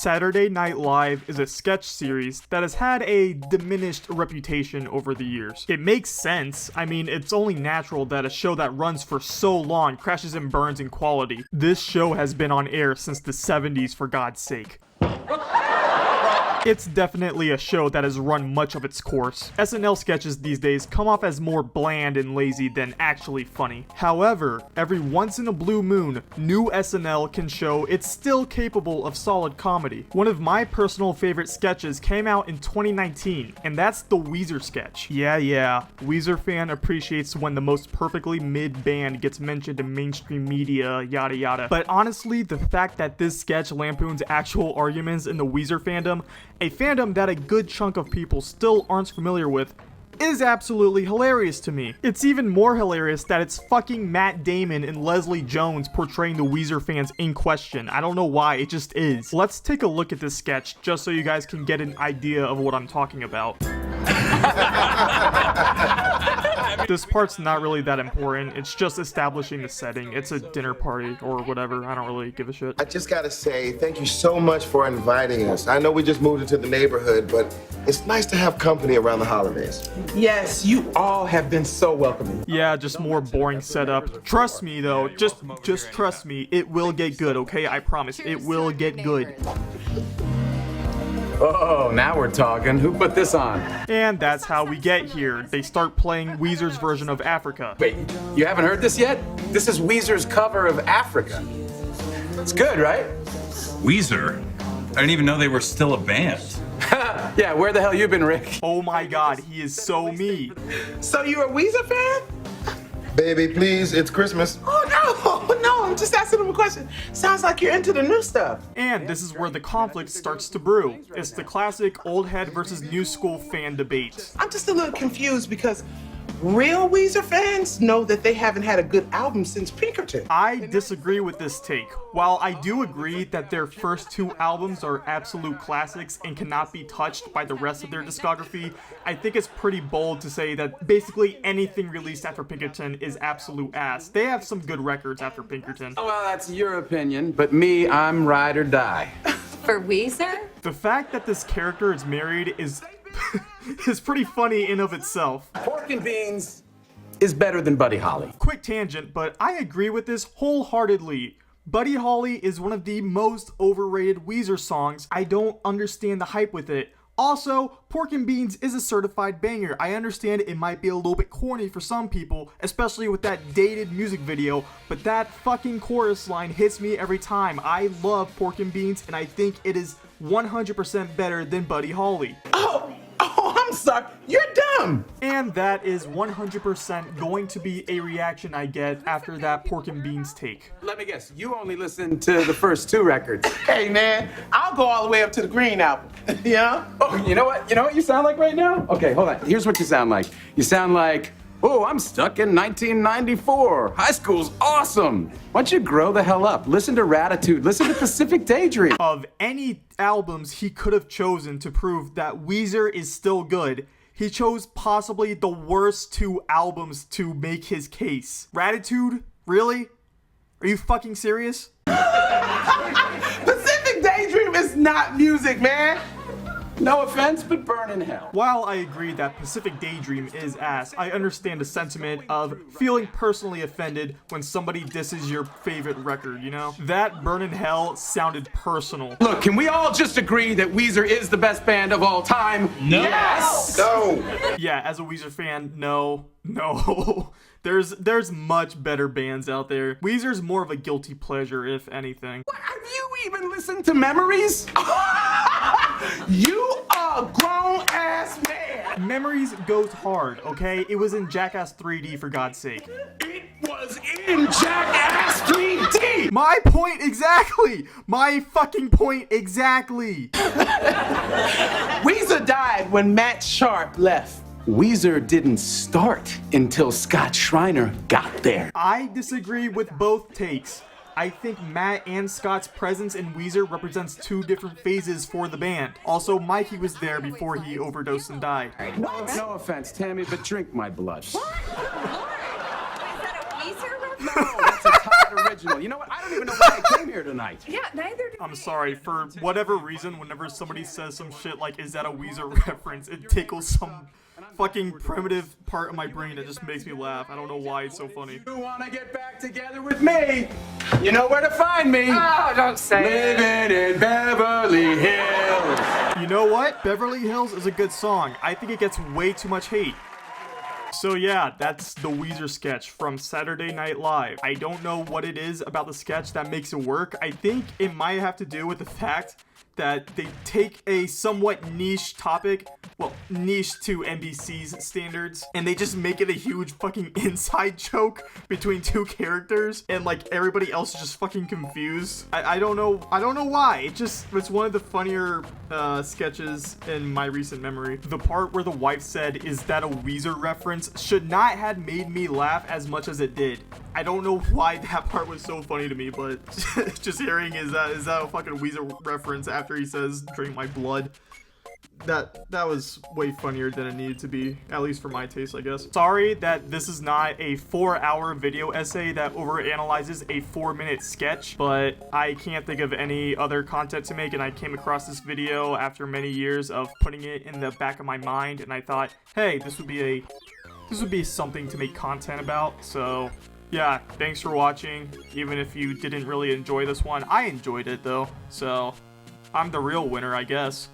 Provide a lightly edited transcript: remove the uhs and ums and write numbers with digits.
Saturday Night Live is a sketch series that has had a diminished reputation over the years. It makes sense. I mean, it's only natural that a show that runs for so long crashes and burns in quality. This show has been on air since the 70s, for God's sake. It's definitely a show that has run much of its course. SNL sketches these days come off as more bland and lazy than actually funny. However, every once in a blue moon, new SNL can show it's still capable of solid comedy. One of my personal favorite sketches came out in 2019, and that's the Weezer Sketch. Yeah, Weezer fan appreciates when the most perfectly mid band gets mentioned in mainstream media, yada yada. But honestly, the fact that this sketch lampoons actual arguments in the Weezer fandom, a fandom that a good chunk of people still aren't familiar with, is absolutely hilarious to me. It's even more hilarious that it's fucking Matt Damon and Leslie Jones portraying the Weezer fans in question. I don't know why, it just is. Let's take a look at this sketch just so you guys can get an idea of what I'm talking about. This part's not really that important, it's just establishing the setting. It's a dinner party or whatever, I don't really give a shit. I just gotta say, thank you so much for inviting us. I know we just moved into the neighborhood, but it's nice to have company around the holidays. Yes, you all have been so welcoming. Yeah, just more boring setup. Trust me though, just trust me, it will get good, okay? I promise, it will get good. Oh, now we're talking. Who put this on? And that's how we get here. They start playing Weezer's version of Africa. Wait, you haven't heard this yet? This is Weezer's cover of Africa. It's good, right? Weezer? I didn't even know they were still a band. Yeah, where the hell you been, Rick? Oh my god, he is so me. So you're a Weezer fan? Baby, please, it's Christmas. Oh, no, I'm just asking him a question. Sounds like you're into the new stuff. And this is where the conflict starts to brew. It's the classic old head versus new school fan debate. I'm just a little confused because real Weezer fans know that they haven't had a good album since Pinkerton. I disagree with this take. While I do agree that their first two albums are absolute classics and cannot be touched by the rest of their discography, I think it's pretty bold to say that basically anything released after Pinkerton is absolute ass. They have some good records after Pinkerton. Oh, well, that's your opinion, but me, I'm ride or die. For Weezer? The fact that this character is married is is pretty funny in of itself. Pork and Beans is better than Buddy Holly. Quick tangent, but I agree with this wholeheartedly. Buddy Holly is one of the most overrated Weezer songs. I don't understand the hype with it. Also, Pork and Beans is a certified banger. I understand it might be a little bit corny for some people, especially with that dated music video, but that fucking chorus line hits me every time. I love Pork and Beans, and I think it is 100% better than Buddy Holly. Oh, I'm sorry. You're dumb. And that is 100% going to be a reaction I get after that Pork and Beans take. Let me guess, you only listened to the first two records. Hey, man, I'll go all the way up to the Green album. Yeah? Oh, you know what? You know what you sound like right now? Okay, hold on. Here's what you sound like. You sound like, oh, I'm stuck in 1994. High school's awesome. Why don't you grow the hell up? Listen to Ratitude. Listen to Pacific Daydream. Of any albums he could have chosen to prove that Weezer is still good, he chose possibly the worst two albums to make his case. Ratitude? Really? Are you fucking serious? Pacific Daydream is not music, man. No offense, but burn in hell. While I agree that Pacific Daydream is ass, I understand the sentiment of feeling personally offended when somebody disses your favorite record, you know? That Burn in Hell sounded personal. Look, can we all just agree that Weezer is the best band of all time? No. Yes! No. Yeah, as a Weezer fan, no. There's much better bands out there. Weezer's more of a guilty pleasure, if anything. What, have you even listened to Memories? You a grown-ass man. Memories goes hard, okay? It was in Jackass 3D, for God's sake. It was in Jackass 3D. My point exactly! My fucking point exactly! Weezer died when Matt Sharp left. Weezer didn't start until Scott Schreiner got there. I disagree with both takes. I think Matt and Scott's presence in Weezer represents two different phases for the band. Also, Mikey was there before he overdosed and died. No offense, Tammy, but drink my blood. What? Laura, is that a Weezer reference? No, that's a Tiger original. You know what? I don't even know why I came here tonight. Yeah, neither do I'm sorry, for whatever reason, whenever somebody says some shit like, is that a Weezer reference, it tickles some fucking primitive part of my brain that just makes me laugh. I don't know why it's so funny. You wanna get back together with me? You know where to find me. Oh, don't say it. Living in Beverly Hills. You know what? Beverly Hills is a good song. I think it gets way too much hate. So yeah, that's the Weezer sketch from Saturday Night Live. I don't know what it is about the sketch that makes it work. I think it might have to do with the fact that they take a somewhat niche topic, well, niche to NBC's standards, and they just make it a huge fucking inside joke between two characters, and like everybody else is just fucking confused. I don't know why. It's one of the funnier sketches in my recent memory. The part where the wife said, "Is that a Weezer reference?" should not have made me laugh as much as it did. I don't know why that part was so funny to me, but just hearing is that a fucking Weezer reference after he says, "Drink my blood." That was way funnier than it needed to be, at least for my taste, I guess. Sorry that this is not a 4-hour video essay that overanalyzes a 4-minute sketch, but I can't think of any other content to make, and I came across this video after many years of putting it in the back of my mind, and I thought, hey, this would be something to make content about. So yeah, thanks for watching. Even if you didn't really enjoy this one, I enjoyed it though, so I'm the real winner, I guess.